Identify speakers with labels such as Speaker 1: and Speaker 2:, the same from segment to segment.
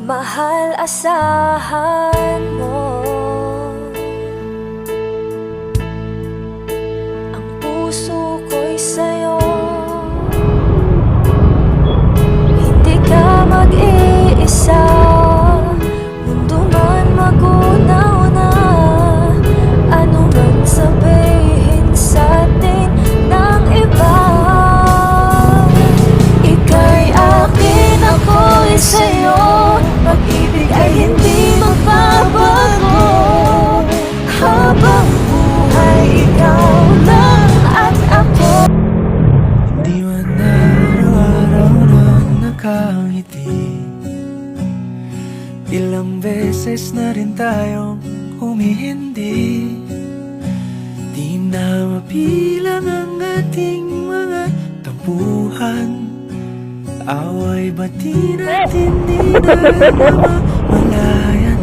Speaker 1: Mahal, asahan mo ang puso ko'y sa'yo. Hindi ka mag-iisa, mundo man magunaw na. Ano man sabihin sa'tin ng iba, ika'y akin, ako'y sa'yo. Pag-ibig ay hindi magbabago, habang buhay ikaw lang at ako.
Speaker 2: Hindi man araw-araw na nakangiti, ilang beses na rin tayong humihindi. Di na mapilang ang ating mga tampuhan, away bati natin di na mamalayan.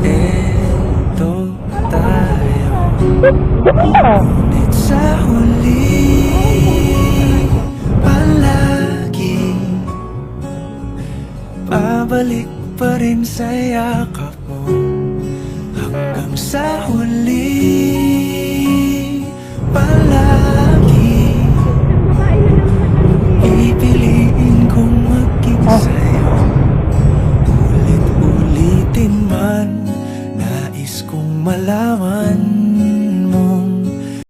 Speaker 2: Eto tayo, ngunit sa huli palagi babalik pa rin sa yakap mo. Hanggang sa huli palagi